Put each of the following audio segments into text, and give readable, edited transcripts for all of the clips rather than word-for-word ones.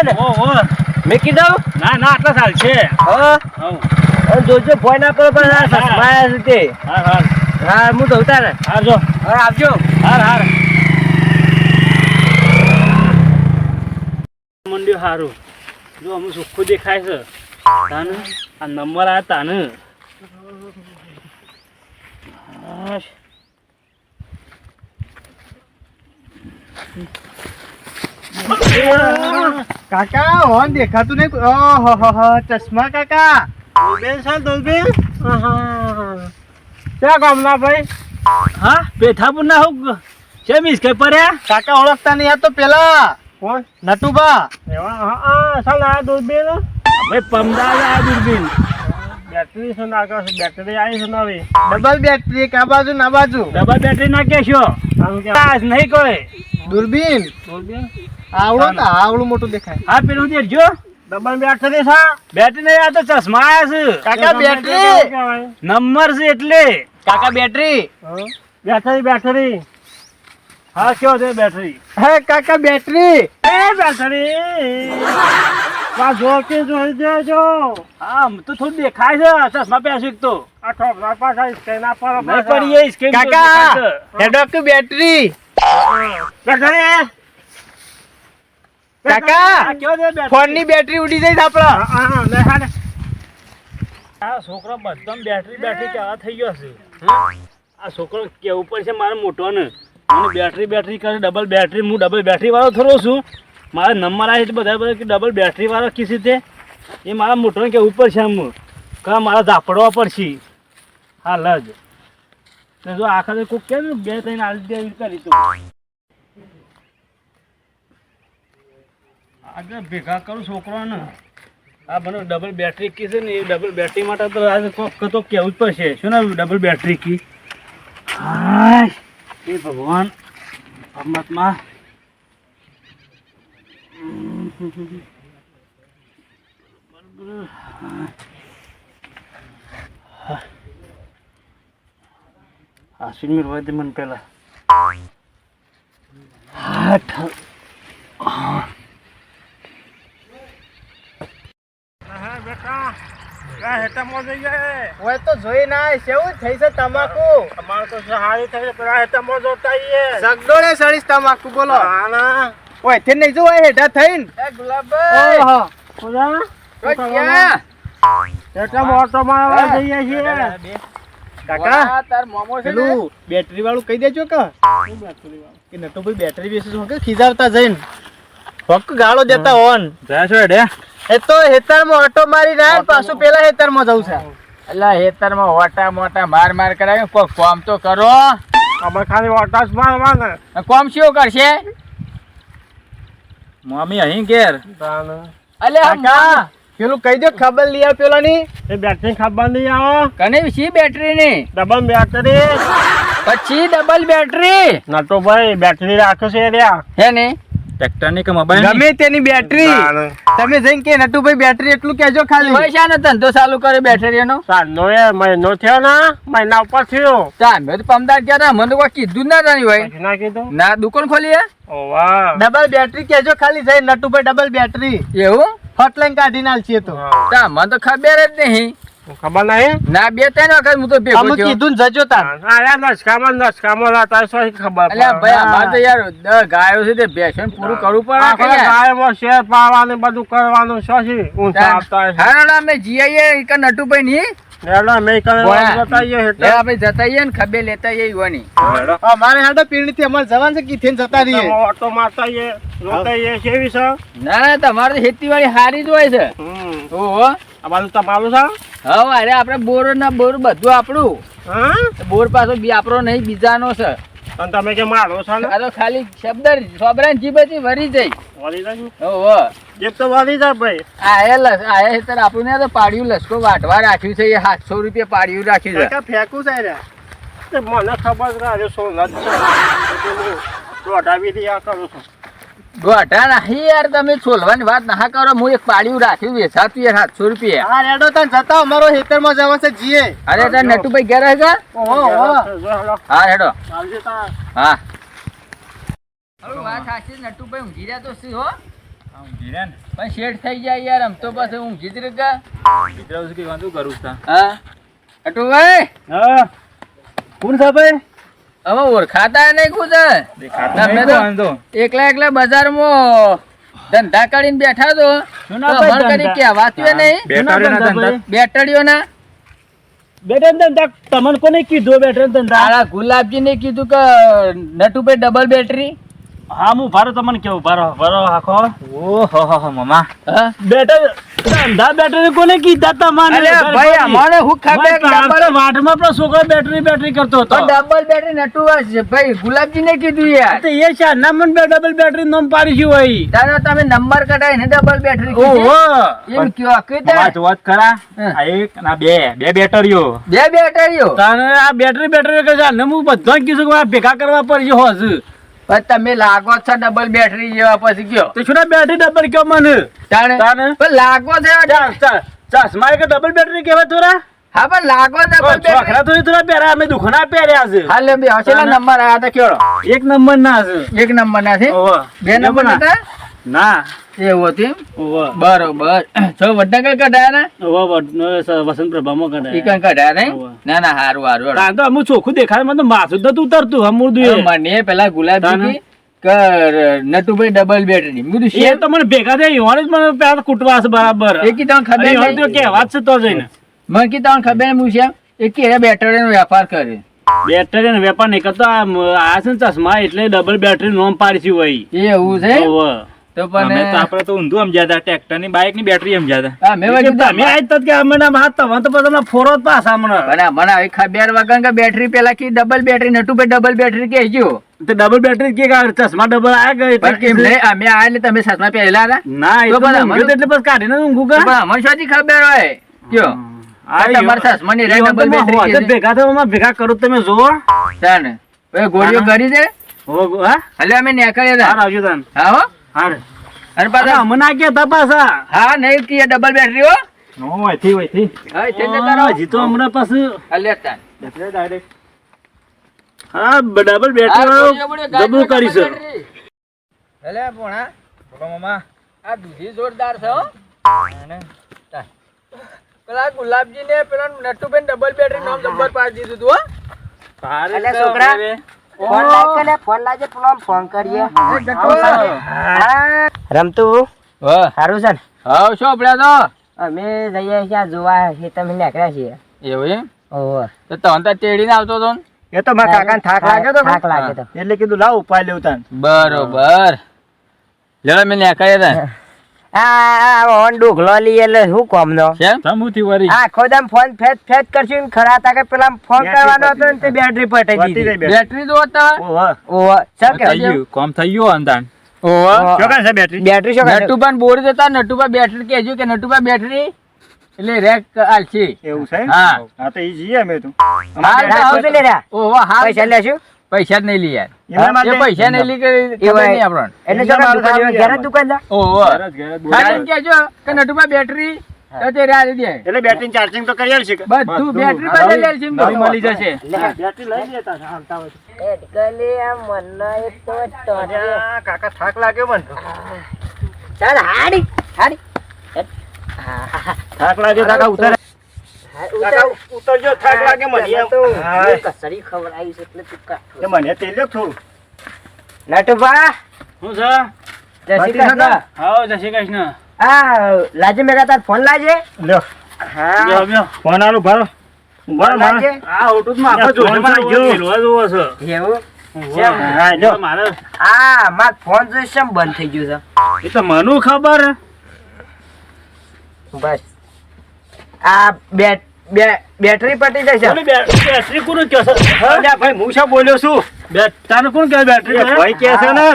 ને ઓ મેકી દઉં ના ના આટલા સાલ છે હા હવ જોજો ભોય ના કરો પણ આ સસમાયા છે તે હાર હાર હા હું તો ઉતારે હાર જો હવે આવજો હાર હાર મંડ્યું હારું જો અમુક સુખું દેખાય છે તાને આ નંબર આ તાને કાકા હોન દેખાતું નહીં. ઓહો ચશ્મા કાકા. દુલબેન છે દુલબેન ક્યાં ગામના ભાઈ હા પેઠાપુર ના હું છે મિસ કઈ પડ્યા કાકા ઓળખતા નહીં આ તો પેલા કોણ નટુબા. હા ચાલ આ દુલબેન ભાઈ પમદાર આ દુલબેન બેટરી છે નાખો છે બેટરી આવી છે નવી ડબલ બેટરી એક આ બાજુ ના બાજુ. ડબલ બેટરી નાખે છો નહીં કોઈ દૂરબીન દુલબેન આવડો ને આવડું મોટું દેખાય. હા પેલું દેખજો ડબલ બેટરી છે બેટરી નહીં આ તો ચશ્મા આવ્યા છે કાકા બેટરી નંબર છે એટલે કાકા બેટરી બેટરી બેટરી હા કયો છે બેટરી હે કાકા બેટરી. એ બેટરી આ જો કે જોઈ દેજો હા તો થોડું દેખાય છે ચશ્મા પહેરશું તો આ ઠોકરા પાછા સ્કેન આપવાનો નહીં પડી એ સ્કેન કાકા હેડોક બેટરી. બેટરી કાકા કયો છે બેટરી ફોન ની બેટરી ઉડી જાય આપડે. આ છોકરો બધા બેટરી બેટરી કેવા થઈ ગયો છે આ છોકરો કેવું પડશે મારે મોટો ને મને બેટરી કરે ડબલ બેટરી હું ડબલ બેટરી વાળો થોડો છું મારા નંબર આવે છે બધા કે ડબલ બેટરી વાળો કિસી તે એ મારા મોટોને કેવું પડશે આમ કા મારા ઝાપડવા પડશે હાલ જ જો આખા કોઈક કે ને 2-3 આલી દે કરી તું આગળ ભેગા કરું છોકરાને આ મને ડબલ બેટરી કી છે ને એ ડબલ બેટરી માટે તો આજે કોક તો કેવું જ પડશે શું ને ડબલ બેટરી કી હાય એ ભગવાન પરમાત્મા આશીન મેળવા દે મને પેલા ઓય તો જોઈ ના કેવું થઈ છે તમાકુ. અમારે તો સહાય થઈ પેલા હેઠામાં જોતા આઈએ સગડોળે સડીશ તમાકુ બોલો. ના ઓય તે નહીં જોવાય હેઠા થઈને. એ ગુલાબભાઈ ઓહો ઓલા ક્યાં? હેઠામાં ઓટો મારવા જઈએ છીએ કાકા તાર મોમો છે ને પેલું બેટરી વાળું કહી દેજો કે નટુભાઈ બેટરી બેસે શું કે ખીજાવતા જઈને ફક્ત ગાળો દેતા હોન. જાય છો એડે એ તો હેતરમાં ઓટો મારી ના પાછું પેલા હેતરમાં જવું છે. અલા હેતરમાં ઓટા મોટા માર કરાવે કોઈ કોમ તો કરો. અમે ખાલી ઓટા જ મારવાના કોમ શું કરશે મમ્મી અહીં ઘેર અલે કાકા પેલું કહી દો ખબર લઈ આવ પેલા ની. એ બેટરી ખબર નહીં આવો કને સી બેટરી ની ડબલ બેટરી પછી ડબલ બેટરી નટો ભાઈ બેટરી રાખે છે રહ્યા હે ને ટ્રેક્ટર ની કે મોબાઈલ ગમે તેની બેટરી તમે જઈને કે નટુભાઈ બેટરી એટલું કહેજો ખાલી. પૈસા નો ધંધો ચાલુ કરે બેટરી નો સાંજનો એ મહિનો થયો ને મહિના ઉપર થયો તમે તો પમદાર ક્યાં મને કોઈ કીધું ના જાણી હોય પછી ના કીધું ના દુકાન ખોલી હે ઓવા ડબલ બેટરી કહેજો ખાલી જઈને નટુભાઈ ડબલ બેટરી એવું હોટલાઈન કાઢી નાલશે તો. મને તો ખબર જ નહીં ખબર નહીં ના 2-3 વખત હું તો ભેગો અમે થયો કીધું ને જજો તાર. આયા નસકામાં લાતા શું ખબર અલ્યા ભાઈ અમારે તો યાર 10 ગાયો છે તે ભેંસો પૂરું કરવું પડે કે યાર. ગાયમાં શેર પાવાનું બધું કરવાનું શું છે ઊંચા આપતા હા ના અમે જીઆઈએ કે નટુભાઈ ની એલા મેં બોયા. બતાઈએ લે આપણે જતા આઈએ ને ખબે લેતા આઈએ યુવાની અમારે હાડો પીણી થી અમારે જવાનું છે કીધે ને જતા રહીએ. ઓટો મારતા આઈએ રોતા આઈએ કેવી છે ના ના તમારે તો ખેતીવાડી સારી જ હોય છે ઓહો આ બાજુ તમારું છે હવે અરે આપણે બોર ના બોર બધું આપણું હા બોર પાછો બી આપણો નહીં બીજાનો છે અને તમે કે મારો છો ને આ તો ખાલી શબ્દ સોબરાની જીભથી વરી જાય વળી જાય ઓહો એક તો વળી જાય ભાઈ આયા હેતર આપણને તો પાડ્યું લસકો વાટવા રાખ્યું છે એ 700 રૂપિયા પાડ્યું રાખ્યું છે કાકા ફેંકું છે રે. તે મને ખબર છે આજે સોના જ છે દોઢાવી રહ્યા કરું છું ગોઠા નહીં યાર તમે છોલવાની વાત ના કરો હું એક પાડ્યું રાખ્યું વેચાતું યાર 700 રૂપિયા હા રેડો તને જતા અમારો હેતરમાં જવા છે જીએ. અરે તાર નટુભાઈ ઘેર હશે ઓહો હા હેડો આવજે તા હા વાત સાચી નટુભાઈ ઊંઘી રહ્યા તો શું હો ઊંઘી રહ્યા ને પણ શેઠ થઈ જાય યાર આમ તો પછી ઊંઘી જ રહે મિત્ર કઈ વાંધો કરું છું હા અટુભાઈ હા કોણ છે ભાઈ હવે ઓળખાતા નહીં ખુદ તમે તો એકલા બજારમાં ધંધા કરીને બેઠા તો શું ના અમાર ભાઈ કદી ધંધા? કહેવાતું નહીં બેટરીઓના બેટન ધંધા તમને કોને કીધું બેટન ધંધા તારા ગુલાબજી ને કીધું કે નટુભાઈ ડબલ બેટરી હા હું ભારો તમને કેવું ભારો હાખો ઓહો મમ્મા હા બેટર ધંધા બેટરી કોને કીધા તમને અરે ભાઈ અમારે હું ખબર ડબલ વાટમાં પણ છોકરો બેટરી કરતો હતો ડબલ બેટરી નટુવા છે ભાઈ ગુલાબજી ને કીધું યાર તો એ છે ના મને ડબલ બેટરી નામ પાડીશું ભાઈ તારો તમે નંબર કઢાઈને ડબલ બેટરી ઓહો એમ કયો કીધે વાત ખરા આ એક ના બે બેટરીઓ બે બેટરીઓ તાને આ બેટરી કે છે ને હું બધા કીધું કે આ ભેગા કરવા પડશે હોજ પણ તમે લાગો છો ડબલ બેટરી જેવા પછી કયો તો શું બેટરી ડબલ કયો મને તાણે તાને પણ લાગો છે ચશ્મા કે ડબલ બેટરી કેવા થોડા હા પણ લાગો ડબલ બેટરી છોકરા તો થોડા પહેર્યા અમે દુખના પહેર્યા છે હાલે બે હસેલા નંબર આયા તા કયો એક નંબર ના છે એક નંબર ના છે ઓહો બે નંબર હતા ના એવું હતું ઓહો બરોબર છો વડનગર કઢાયા ને ઓહો વસંત પ્રભામાં કઢાય ઈકન કઢાયા નહીં હોવે. ના ના હારું હારું તાન તો અમુ ચોખ્ખું દેખાય મને તો માથું તો ઉતરતું અમુરદું મને પેલા ગુલાબજી કે નટુભાઈ ડબલ બેટરી મેં કીધું એ શેઠ તો મને ભેગા થયા ઈવાને જ મને પેલા કૂટવા છે બરાબર એ કી તમને ખબર ઈવાને તો નહીં કહેવાત છે તો જઈને મને કી તમને ખબર નહીં હું છે એ કે બેટરી નો વેપાર કરે બેટરી નો વેપાર નહીં કરતો આ છે ને ચશ્મા એટલે ડબલ બેટરી નોમ પાડીશું ભાઈ એવું છે ઓહો તો અમે પણ તો આપણે તો ઊંધું સમજ્યા ટ્રેક્ટર ની બાઇક ની બેટરી સમજ્યા હા મેં કીધું તમે આજ તક કે અમે ના હાથ તમે તો પછી ફોરો જ પાછા મને મને હવે ખબર વગર કે બેટરી પેલા કી double battery Natubhai double battery કહેજો તો ડબલ બેટરી કે ચશ્મા ડબલ આ ગઈ પણ એમ નહીં અમે આ એટલે તમે સાસમાં પહેલા હતા ના એ તો તો પણ ઊંઘ્યો તો એટલે પછી કાઢીને ઊંઘું તો કા પણ અમને શાથી ખબર હોય કયો આ તમારા સાસમાની રે ડબલ બેટરી હોતે ભેગા થવા ભેગા કરો તમે જોવો તાને હવે ગોળીઓ કરી દે હો હા હલે અમે નીકળ્યા હતા હાર આવજો તાન હા હો હાર અને પાછા અમને આ ગયા તા પાછા હા નહીં કે ડબલ બેટરી હો નો હોયથી હા તે જતા રહો હજી તો હમણાં પાછું હલે તાન ડાયરેક્ટ હા ડબલ બેટરી વાળો ડબલ કરી છે હલે પોણા બોલો મામા આ દૂધી જોરદાર છે હો પેલા ગુલાબજી ને પેલા નટુભાઈ ડબલ બેટરી નામ નંબર પાડી દીધું તું હો અલે છોકરા ફોન લાગ કે ફોન લાગે પેલો ફોન કરીએ રમતું વાહ સારું છે ને હાવ શું આપડે અમે જઈએ છીએ જોવા છે તમે નીકળ્યા છીએ તો એવું એમ ઓહો તો તને તો તેડીને આવતો તો ને? એ તો મારા કાકાને થાક લાગ્યો તો થાક લાગ્યો તો એટલે કીધું લાવ ઉપાય લેવું તાન બરોબર લેડો મેં નીકળ્યા હતા આ ઓન ડોગલો લઈ એટલે શું કોમ નો કેમ સમુથી વરી આખો દમ ફોન ફેટ કરશું ને ખરા તા કે પેલા ફોન કરવાનો હતો ને તે બેટરી પટાઈ દીધી બેટરી તો હતા ઓહો સર થઈ ગયું કોમ થઈ ગયું અંધાન ઓહો ચોકન છે બેટરી બેટરી શું કરે નટુબા બોર જતા નટુબા બેટરી કહેજો કે નટુબા બેટરી એટલે રેક આલશે એવું છે હા હા તો ઈ જઈએ અમે તો આવજો લે રહ્યા ઓહો હા પૈસા લેશું પૈસા જ નહીં લી યાર એમના માટે એ પૈસા નહીં લી કરી ખબર નહીં આપણને એટલે જો ઘરે દુકાનદાર ઓહો ઘરે જ ખાલી કહેજો કે નટુબા બેટરી તો તે રાહ દે એટલે બેટરી ચાર્જિંગ તો કરી આલશે બધું બેટરી બદલી લે છે નવી મળી જશે બેટરી લઈ લેતા હાલતા હોય એટકલી આ મનનો એક તો ટોરે કાકા થાક લાગ્યો મને ચાલ હાડી હાડી થાક લાગ્યો કાકા ઉતર કાકા ઉતરજો થાક લાગે મને કસરી ખબર આવી છે એટલે તું કા એ મને તેલ લ્યો થોડું નટુભા હું છે જય શ્રી કૃષ્ણ હા જય શ્રી કૃષ્ણ આ લાજે મેગા તાર ફોન લાજે લ્યો હા લ્યો ફોન આલો ભારો ફોન લાજે આ ઓટું માં આખો જોડે માં મેલવા જોવો છે એવું હા લ્યો મારે આ માર ફોન જો કેમ બંધ થઈ ગયું એ તો મને ખબર છે બસ આ બેટરી પટી જશે બેટરી કોણ કે છે અલ્યા ભાઈ હું શું બોલ્યો છું તાને કોણ કે બેટરી ભાઈ કે છે ને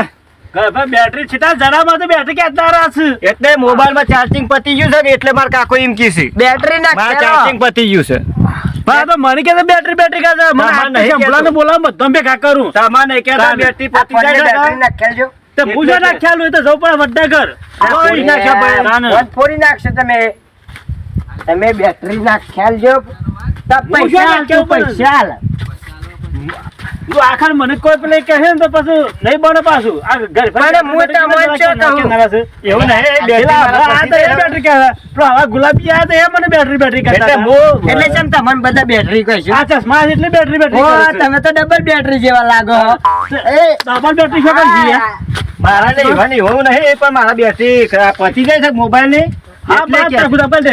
ભાઈ બેટરી છીટા જરા માં તો બેટરી કેતા રહા છે એટલે મોબાઈલ માં ચાર્જિંગ પતી ગયું છે ને એટલે માર કાકો એમ કીસી બેટરી મારા ના ચાર્જિંગ પતી ગયું છે હા તો મને કે બેટરી બેટરી કે મને આ સંભળાને બોલાવ બધા ભેગા કરું તમારે કહેતા બેટરી પતી જાય બેટરી ના ખેલજો તો પૂજા ના ખ્યાલ હોય તો જવું પડે વડ્ડા ઘર કોઈ નાખ્યા ભાઈ ફોન ફોડી નાખશે તમે બેટરી ના ખ્યાલ જો તો પૈસા નાખ્યા ઉપર. પૈસા તું આખર મને કોઈ પેલે કહે ને તો પાછું નહીં બને પાછું આ ઘર પણ હું તમને શું કહું? એવું નહીં બેટરી કહેવાય પણ હવે ગુલાબી આ તો એ મને બેટરી કહેતા એટલે કેમ તમને બધા બેટરી કહીશું? આ ચશ્મા એટલે બેટરી ઓ, તમે તો ડબલ બેટરી જેવા લાગો. ડબલ બેટરી શું કરી છે મારા ને એવાની એવું નહીં પણ મારા બેટરી પચી જાય છે મોબાઈલ ની હા બાત ડબલ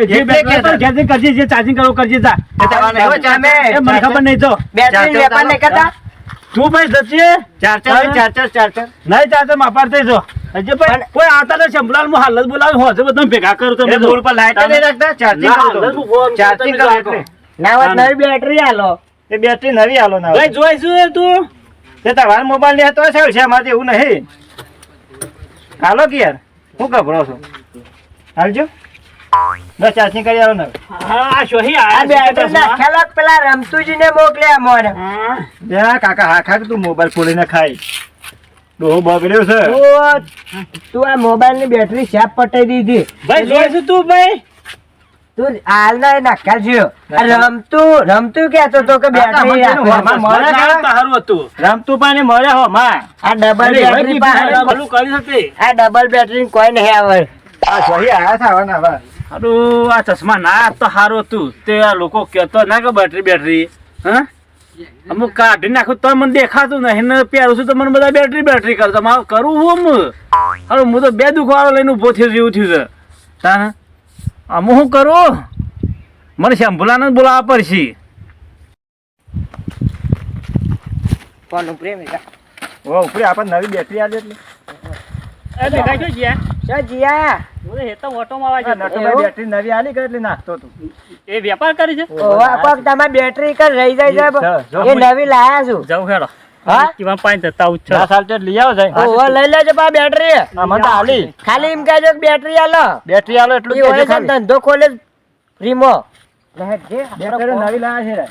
જે બેટરી કરજે જે ચાર્જિંગ કરવું કરજે જા એ મને ખબર નહીં તો બેટરી વેપાર નહીં કરતા? તું ભાઈ સચી ચાર્જર નહીં ચાર્જર માપાડતે જો હજી ભાઈ કોઈ આવતા નથી સંભળાલ હું હાલત બોલાવી હોજે બધા ભેગા કરું તમે બોર્ડ પર લાઈટ નહીં રાખતા ચાર્જિંગ કરો એટલે ના વાત નવી બેટરી આલો. એ બેટરી નવી આલો ના ભાઈ જોઈશું તું તે તમારા મોબાઈલ ની તો છે અમારે એવું નહીં હાલો કે યાર હું ગભરો છું હાલજો બસ ચાર્જિંગ કરી આવો ને હા શોહી આ બેટરી નાખેલો પેલા રમતુજીને મોકલ્યા મોને. જા કાકા હા ખા તું મોબાઈલ ખોલીને ખાઈ ડોહો બગડ્યો છે તું આ મોબાઈલ ની બેટરી શાપ પટાઈ દીધી. ભાઈ જોઈશું તું ભાઈ તું હાલ ના નાખાજો. રમતું કેતો તો કે બેટરી સારું હતું રમતું પાણી મળે હો માં આ ડબલ બેટરી પાસે ભલું કરી શકે આ ડબલ બેટરી કોઈ નહીં આવે. આ સોહી આયા થાવાના હવે હારું આ ચશ્મા ના તો સારું હતું તે આ લોકો કહેતો ના કે બેટરી હા અમુક કાઢી નાખું તો મને દેખાતું નહીં ને પહેરું છું તો મને બધા બેટરી કરતો મારું કરું હું હવે હું તો બે દુખવાળો લઈને ઊભો થયો જેવું થયું છે તાને અમુક શું કરું મને શંભુલાને બોલાવવા પડશે કોનું પ્રેમ ઓ ઉપરે આપણને નવી બેટરી આલી એટલે શું જીયા નટુભાઈ બેટરી નવી આલી કે એટલે નાખતો તું એ વેપાર કરી છે ઓવા પગ તમારી બેટરી કર રહી જાય છે એ નવી લાયા છું. જવું હેડો હા કિમાં પાંચ જતા ઉચ્ચ 10 સાલ તે લઈ આવો જાય ઓવા લઈ લેજો પા બેટરી. આમાં તો આલી ખાલી એમ કહેજો કે બેટરી આલો બેટરી આલો એટલું ઈ હોય છે ને ધંધો ખોલે ફ્રીમો. બેટરી નવી લાયા છે રે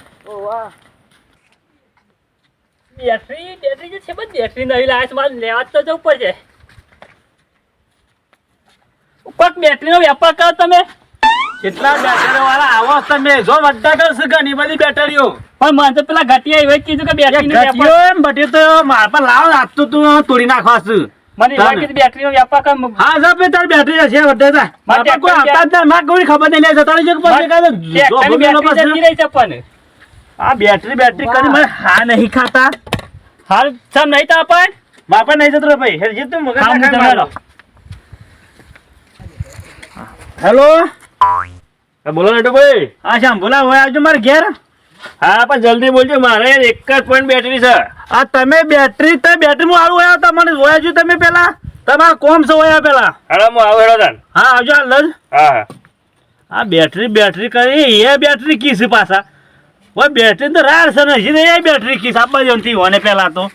બેટરી જે છે બસ બેટરી નવી લાવે છે મારે લેવા જ તો જવું પડશે કોક બેટરીનો વેપાર કરો તમે કેટલા બેટરીઓ વાળા આવો તમે જો વડ્ડા કરશે ઘણી બધી બેટરીઓ પણ મને તો પેલા ઘટિયા એવા કીધું કે બેટરીનો વેપાર એમ બટી તો મારા પર લાવ આપતું તું તોડી નાખવા છે મને એવા કીધું બેટરીનો વેપાર કર હા જા પે તાર બેટરી છે વડ્ડા તા મારા કોઈ આપતા જ ના માર કોઈ ખબર નહીં લે તારી જગ પર કે જો આ બેટરી કરી મને હા નહીં ખાતા હાલ સમ નહીં તા પણ બાપા નહીં જતો ભાઈ હેર જીત તું મગજ ના ખાય હેલો બોલો નટુભાઈ હા શ્યામ બોલા હોય આવજો મારે ઘેર હા પણ જલ્દી બોલજો મારે એક જ પોઈન્ટ બેટરી છે આ તમે બેટરી માં આવું હોય તમને જોયા છો તમે પેલા તમારા કોમ છો હોય પેલા હેલો હું આવું હેડો તન હા આવજો હાલ જ હા આ બેટરી કરી એ બેટરી કી છે પાછા ઓય બેટરી તો રાર છે ને એ બેટરી કી આપવા જતી હોને પેલા તો